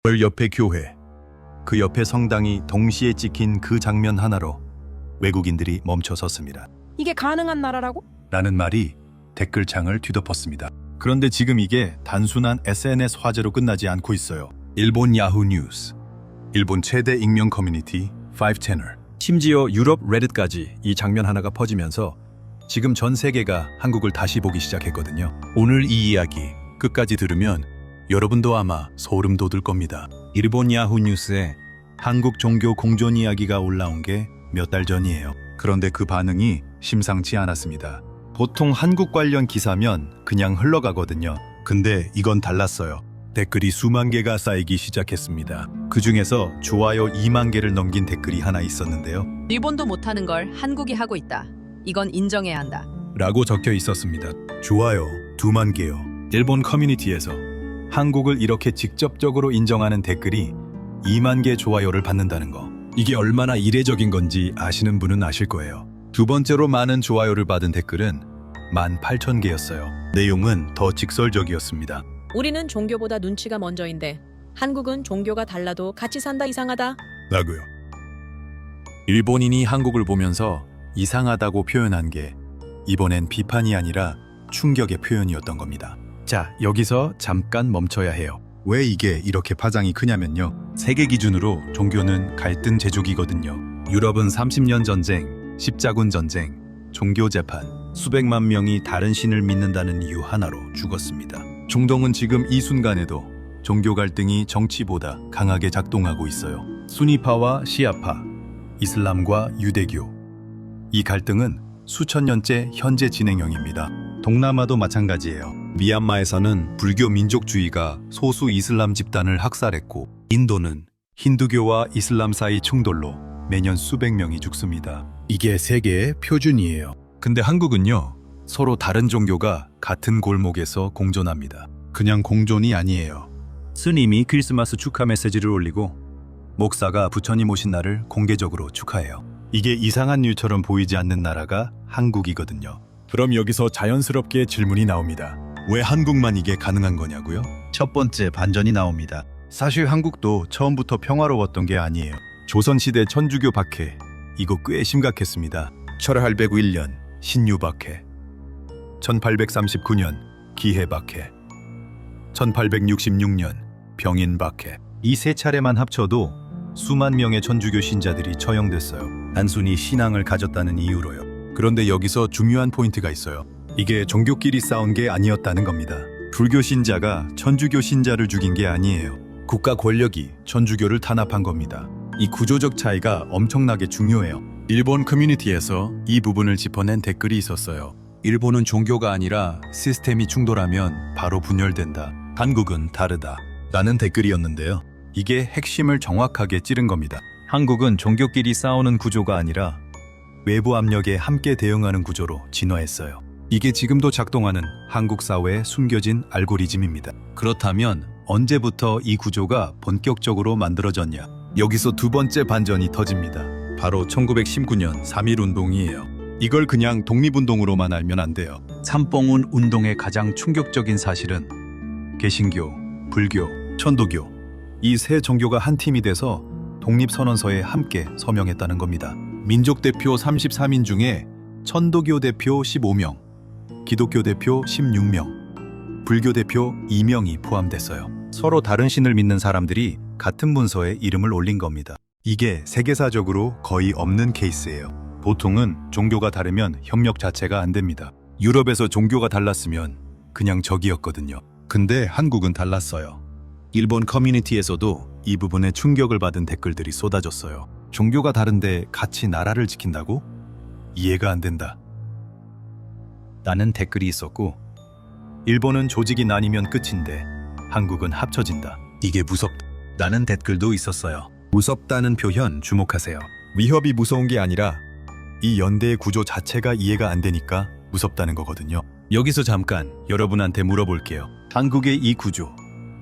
월 옆에 교회, 그 옆에 성당이 동시에 찍힌 그 장면 하나로 외국인들이 멈춰섰습니다. 이게 가능한 나라라고? 라는 말이 댓글창을 뒤덮었습니다. 그런데 지금 이게 단순한 SNS 화제로 끝나지 않고 있어요. 일본 야후 뉴스, 일본 최대 익명 커뮤니티 5채널, 심지어 유럽 레딧까지 이 장면 하나가 퍼지면서 지금 전 세계가 한국을 다시 보기 시작했거든요. 오늘 이 이야기 끝까지 들으면 여러분도 아마 소름 돋을 겁니다. 일본 야후 뉴스에 한국 종교 공존 이야기가 올라온 게 몇 달 전이에요. 그런데 그 반응이 심상치 않았습니다. 보통 한국 관련 기사면 그냥 흘러가거든요. 근데 이건 달랐어요. 댓글이 수만 개가 쌓이기 시작했습니다. 그 중에서 좋아요 2만 개를 넘긴 댓글이 하나 있었는데요. 일본도 못하는 걸 한국이 하고 있다. 이건 인정해야 한다. 라고 적혀 있었습니다. 좋아요 2만 개요. 일본 커뮤니티에서 한국을 이렇게 직접적으로 인정하는 댓글이 2만 개 좋아요를 받는다는 거. 이게 얼마나 이례적인 건지 아시는 분은 아실 거예요. 두 번째로 많은 좋아요를 받은 댓글은 18,000개였어요. 내용은 더 직설적이었습니다. 우리는 종교보다 눈치가 먼저인데 한국은 종교가 달라도 같이 산다 이상하다. 라고요. 일본인이 한국을 보면서 이상하다고 표현한 게 이번엔 비판이 아니라 충격의 표현이었던 겁니다. 자, 여기서 잠깐 멈춰야 해요. 왜 이게 이렇게 파장이 크냐면요. 세계 기준으로 종교는 갈등 제조기거든요. 유럽은 30년 전쟁, 십자군 전쟁, 종교 재판, 수백만 명이 다른 신을 믿는다는 이유 하나로 죽었습니다. 중동은 지금 이 순간에도 종교 갈등이 정치보다 강하게 작동하고 있어요. 수니파와 시아파, 이슬람과 유대교. 이 갈등은 수천 년째 현재 진행형입니다. 동남아도 마찬가지예요. 미얀마에서는 불교 민족주의가 소수 이슬람 집단을 학살했고, 인도는 힌두교와 이슬람 사이 충돌로 매년 수백 명이 죽습니다. 이게 세계의 표준이에요. 근데 한국은요, 서로 다른 종교가 같은 골목에서 공존합니다. 그냥 공존이 아니에요. 스님이 크리스마스 축하 메시지를 올리고 목사가 부처님 오신 날을 공개적으로 축하해요. 이게 이상한 일처럼 보이지 않는 나라가 한국이거든요. 그럼 여기서 자연스럽게 질문이 나옵니다. 왜 한국만 이게 가능한 거냐고요? 첫 번째 반전이 나옵니다. 사실 한국도 처음부터 평화로웠던 게 아니에요. 조선시대 천주교 박해, 이거 꽤 심각했습니다. 1801년 신유 박해, 1839년 기해 박해, 1866년 병인 박해. 이 세 차례만 합쳐도 수만 명의 천주교 신자들이 처형됐어요. 단순히 신앙을 가졌다는 이유로요. 그런데 여기서 중요한 포인트가 있어요. 이게 종교끼리 싸운 게 아니었다는 겁니다. 불교 신자가 천주교 신자를 죽인 게 아니에요. 국가 권력이 천주교를 탄압한 겁니다. 이 구조적 차이가 엄청나게 중요해요. 일본 커뮤니티에서 이 부분을 짚어낸 댓글이 있었어요. 일본은 종교가 아니라 시스템이 충돌하면 바로 분열된다. 한국은 다르다. 라는 댓글이었는데요. 이게 핵심을 정확하게 찌른 겁니다. 한국은 종교끼리 싸우는 구조가 아니라 외부 압력에 함께 대응하는 구조로 진화했어요. 이게 지금도 작동하는 한국 사회의 숨겨진 알고리즘입니다. 그렇다면 언제부터 이 구조가 본격적으로 만들어졌냐? 여기서 두 번째 반전이 터집니다. 바로 1919년 3.1 운동이에요. 이걸 그냥 독립운동으로만 알면 안 돼요. 삼봉운 운동의 가장 충격적인 사실은 개신교, 불교, 천도교 이 세 종교가 한 팀이 돼서 독립선언서에 함께 서명했다는 겁니다. 민족 대표 33인 중에 천도교 대표 15명, 기독교 대표 16명, 불교 대표 2명이 포함됐어요. 서로 다른 신을 믿는 사람들이 같은 문서에 이름을 올린 겁니다. 이게 세계사적으로 거의 없는 케이스예요. 보통은 종교가 다르면 협력 자체가 안 됩니다. 유럽에서 종교가 달랐으면 그냥 적이었거든요. 근데 한국은 달랐어요. 일본 커뮤니티에서도 이 부분에 충격을 받은 댓글들이 쏟아졌어요. 종교가 다른데 같이 나라를 지킨다고? 이해가 안 된다. 라는 댓글이 있었고, 일본은 조직이 나뉘면 끝인데 한국은 합쳐진다. 이게 무섭다. 라는 댓글도 있었어요. 무섭다는 표현 주목하세요. 위협이 무서운 게 아니라 이 연대의 구조 자체가 이해가 안 되니까 무섭다는 거거든요. 여기서 잠깐 여러분한테 물어볼게요. 한국의 이 구조,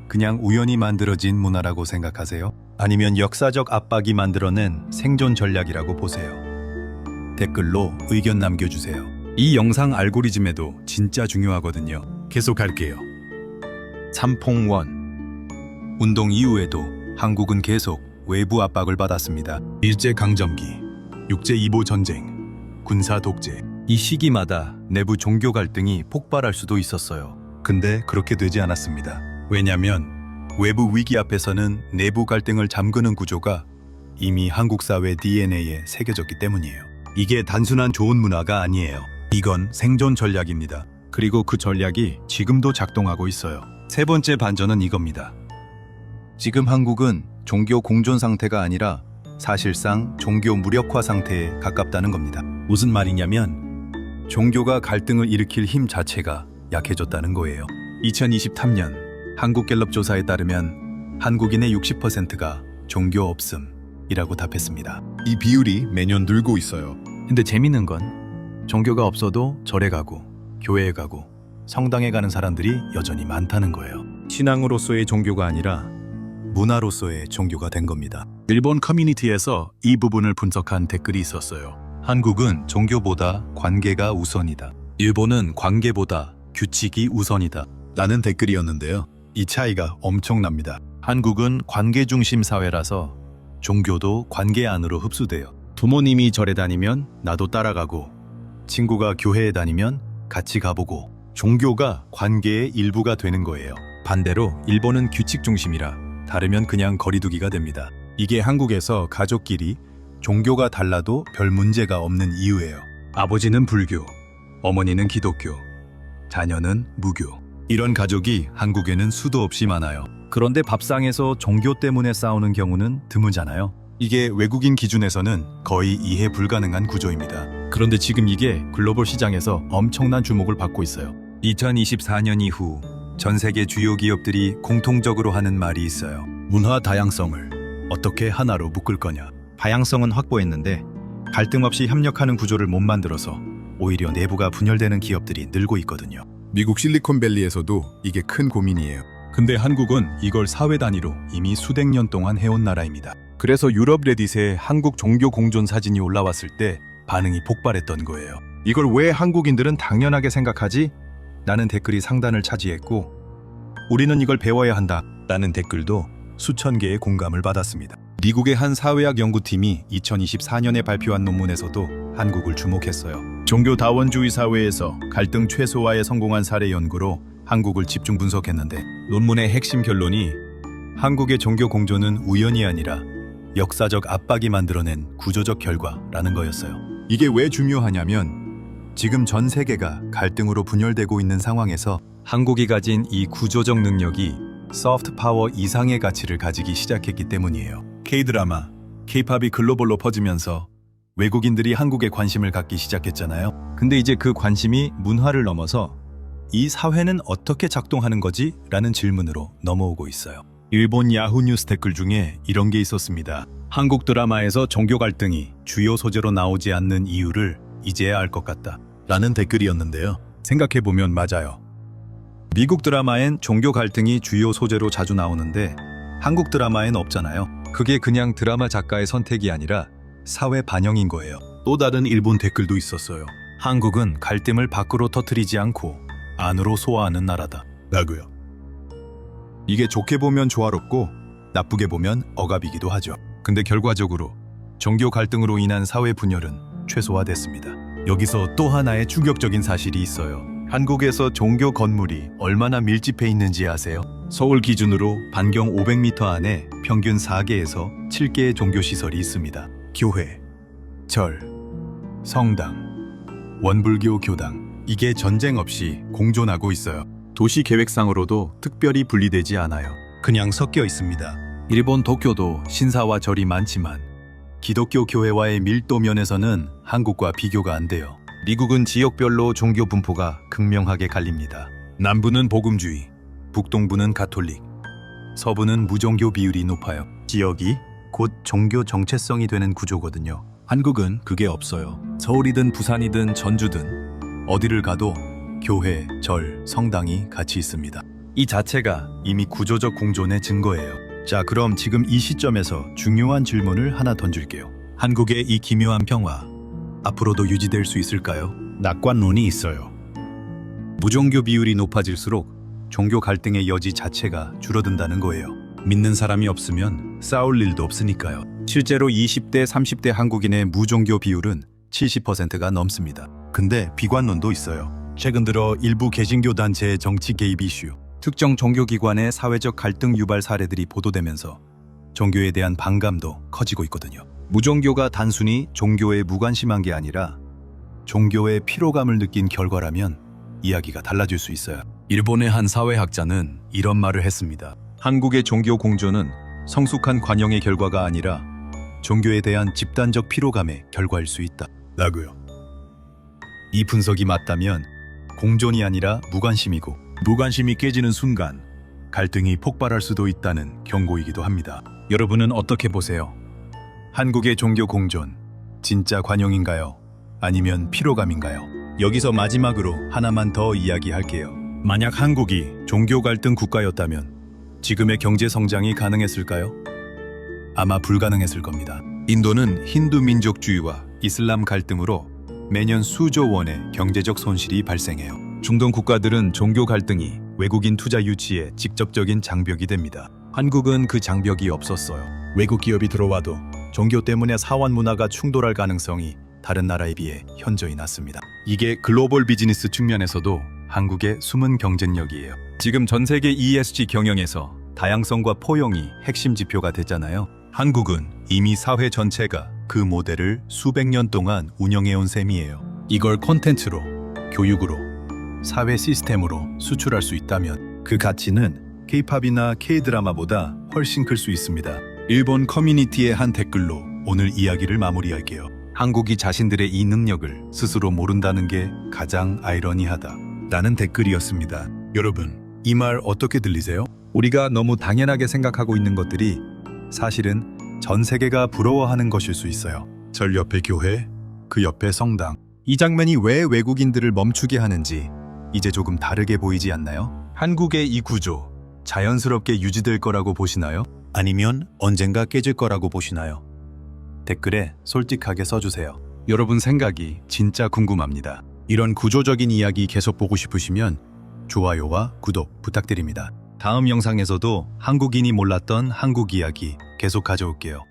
그냥 우연히 만들어진 문화라고 생각하세요? 아니면 역사적 압박이 만들어낸 생존 전략이라고 보세요? 댓글로 의견 남겨주세요. 이 영상 알고리즘에도 진짜 중요하거든요. 계속할게요. 삼봉원 운동 이후에도 한국은 계속 외부 압박을 받았습니다. 일제강점기, 육제2보 전쟁, 군사 독재. 이 시기마다 내부 종교 갈등이 폭발할 수도 있었어요. 근데 그렇게 되지 않았습니다. 왜냐면 외부 위기 앞에서는 내부 갈등을 잠그는 구조가 이미 한국 사회 DNA에 새겨졌기 때문이에요. 이게 단순한 좋은 문화가 아니에요. 이건 생존 전략입니다. 그리고 그 전략이 지금도 작동하고 있어요. 세 번째 반전은 이겁니다. 지금 한국은 종교 공존 상태가 아니라 사실상 종교 무력화 상태에 가깝다는 겁니다. 무슨 말이냐면 종교가 갈등을 일으킬 힘 자체가 약해졌다는 거예요. 2023년 한국갤럽 조사에 따르면 한국인의 60%가 종교 없음이라고 답했습니다. 이 비율이 매년 늘고 있어요. 근데 재밌는 건 종교가 없어도 절에 가고 교회에 가고 성당에 가는 사람들이 여전히 많다는 거예요. 신앙으로서의 종교가 아니라 문화로서의 종교가 된 겁니다. 일본 커뮤니티에서 이 부분을 분석한 댓글이 있었어요. 한국은 종교보다 관계가 우선이다. 일본은 관계보다 규칙이 우선이다. 라는 댓글이었는데요. 이 차이가 엄청납니다. 한국은 관계 중심 사회라서 종교도 관계 안으로 흡수돼요. 부모님이 절에 다니면 나도 따라가고, 친구가 교회에 다니면 같이 가보고, 종교가 관계의 일부가 되는 거예요. 반대로 일본은 규칙 중심이라 다르면 그냥 거리두기가 됩니다. 이게 한국에서 가족끼리 종교가 달라도 별 문제가 없는 이유예요. 아버지는 불교, 어머니는 기독교, 자녀는 무교. 이런 가족이 한국에는 수도 없이 많아요. 그런데 밥상에서 종교 때문에 싸우는 경우는 드물잖아요. 이게 외국인 기준에서는 거의 이해 불가능한 구조입니다. 그런데 지금 이게 글로벌 시장에서 엄청난 주목을 받고 있어요. 2024년 이후 전 세계 주요 기업들이 공통적으로 하는 말이 있어요. 문화 다양성을 어떻게 하나로 묶을 거냐. 다양성은 확보했는데 갈등 없이 협력하는 구조를 못 만들어서 오히려 내부가 분열되는 기업들이 늘고 있거든요. 미국 실리콘밸리에서도 이게 큰 고민이에요. 근데 한국은 이걸 사회 단위로 이미 수백 년 동안 해온 나라입니다. 그래서 유럽 레딧에 한국 종교 공존 사진이 올라왔을 때 반응이 폭발했던 거예요. 이걸 왜 한국인들은 당연하게 생각하지? 라는 댓글이 상단을 차지했고, 우리는 이걸 배워야 한다 라는 댓글도 수천 개의 공감을 받았습니다. 미국의 한 사회학 연구팀이 2024년에 발표한 논문에서도 한국을 주목했어요. 종교 다원주의 사회에서 갈등 최소화에 성공한 사례 연구로 한국을 집중 분석했는데, 논문의 핵심 결론이 한국의 종교 공존은 우연이 아니라 역사적 압박이 만들어낸 구조적 결과라는 거였어요. 이게 왜 중요하냐면 지금 전 세계가 갈등으로 분열되고 있는 상황에서 한국이 가진 이 구조적 능력이 소프트 파워 이상의 가치를 가지기 시작했기 때문이에요. K-드라마, K-팝이 글로벌로 퍼지면서 외국인들이 한국에 관심을 갖기 시작했잖아요. 근데 이제 그 관심이 문화를 넘어서 이 사회는 어떻게 작동하는 거지? 라는 질문으로 넘어오고 있어요. 일본 야후 뉴스 댓글 중에 이런 게 있었습니다. 한국 드라마에서 종교 갈등이 주요 소재로 나오지 않는 이유를 이제야 알 것 같다. 라는 댓글이었는데요. 생각해보면 맞아요. 미국 드라마엔 종교 갈등이 주요 소재로 자주 나오는데 한국 드라마엔 없잖아요. 그게 그냥 드라마 작가의 선택이 아니라 사회 반영인 거예요. 또 다른 일본 댓글도 있었어요. 한국은 갈등을 밖으로 터뜨리지 않고 안으로 소화하는 나라다. 라고요. 이게 좋게 보면 조화롭고 나쁘게 보면 억압이기도 하죠. 근데 결과적으로 종교 갈등으로 인한 사회 분열은 최소화됐습니다. 여기서 또 하나의 충격적인 사실이 있어요. 한국에서 종교 건물이 얼마나 밀집해 있는지 아세요? 서울 기준으로 반경 500m 안에 평균 4개에서 7개의 종교시설이 있습니다. 교회, 절, 성당, 원불교 교당. 이게 전쟁 없이 공존하고 있어요. 도시 계획상으로도 특별히 분리되지 않아요. 그냥 섞여 있습니다. 일본 도쿄도 신사와 절이 많지만 기독교 교회와의 밀도 면에서는 한국과 비교가 안 돼요. 미국은 지역별로 종교 분포가 극명하게 갈립니다. 남부는 복음주의, 북동부는 가톨릭, 서부는 무종교 비율이 높아요. 지역이 곧 종교 정체성이 되는 구조거든요. 한국은 그게 없어요. 서울이든 부산이든 전주든 어디를 가도 교회, 절, 성당이 같이 있습니다. 이 자체가 이미 구조적 공존의 증거예요. 자, 그럼 지금 이 시점에서 중요한 질문을 하나 던질게요. 한국의 이 기묘한 평화, 앞으로도 유지될 수 있을까요? 낙관론이 있어요. 무종교 비율이 높아질수록 종교 갈등의 여지 자체가 줄어든다는 거예요. 믿는 사람이 없으면 싸울 일도 없으니까요. 실제로 20대, 30대 한국인의 무종교 비율은 70%가 넘습니다. 근데 비관론도 있어요. 최근 들어 일부 개신교 단체의 정치 개입 이슈, 특정 종교기관의 사회적 갈등 유발 사례들이 보도되면서 종교에 대한 반감도 커지고 있거든요. 무종교가 단순히 종교에 무관심한 게 아니라 종교의 피로감을 느낀 결과라면 이야기가 달라질 수 있어요. 일본의 한 사회학자는 이런 말을 했습니다. 한국의 종교 공존은 성숙한 관용의 결과가 아니라 종교에 대한 집단적 피로감의 결과일 수 있다. 라고요. 이 분석이 맞다면 공존이 아니라 무관심이고, 무관심이 깨지는 순간 갈등이 폭발할 수도 있다는 경고이기도 합니다. 여러분은 어떻게 보세요? 한국의 종교 공존, 진짜 관용인가요? 아니면 피로감인가요? 여기서 마지막으로 하나만 더 이야기할게요. 만약 한국이 종교 갈등 국가였다면 지금의 경제 성장이 가능했을까요? 아마 불가능했을 겁니다. 인도는 힌두 민족주의와 이슬람 갈등으로 매년 수조 원의 경제적 손실이 발생해요. 중동 국가들은 종교 갈등이 외국인 투자 유치에 직접적인 장벽이 됩니다. 한국은 그 장벽이 없었어요. 외국 기업이 들어와도 종교 때문에 사원 문화가 충돌할 가능성이 다른 나라에 비해 현저히 낮습니다. 이게 글로벌 비즈니스 측면에서도 한국의 숨은 경쟁력이에요. 지금 전 세계 ESG 경영에서 다양성과 포용이 핵심 지표가 됐잖아요. 한국은 이미 사회 전체가 그 모델을 수백 년 동안 운영해온 셈이에요. 이걸 콘텐츠로, 교육으로, 사회 시스템으로 수출할 수 있다면 그 가치는 K-팝이나 K-드라마보다 훨씬 클 수 있습니다. 일본 커뮤니티의 한 댓글로 오늘 이야기를 마무리할게요. 한국이 자신들의 이 능력을 스스로 모른다는 게 가장 아이러니하다. 라는 댓글이었습니다. 여러분, 이 말 어떻게 들리세요? 우리가 너무 당연하게 생각하고 있는 것들이 사실은 전 세계가 부러워하는 것일 수 있어요. 절 옆에 교회, 그 옆에 성당. 이 장면이 왜 외국인들을 멈추게 하는지 이제 조금 다르게 보이지 않나요? 한국의 이 구조, 자연스럽게 유지될 거라고 보시나요? 아니면 언젠가 깨질 거라고 보시나요? 댓글에 솔직하게 써주세요. 여러분 생각이 진짜 궁금합니다. 이런 구조적인 이야기 계속 보고 싶으시면 좋아요와 구독 부탁드립니다. 다음 영상에서도 한국인이 몰랐던 한국 이야기 계속 가져올게요.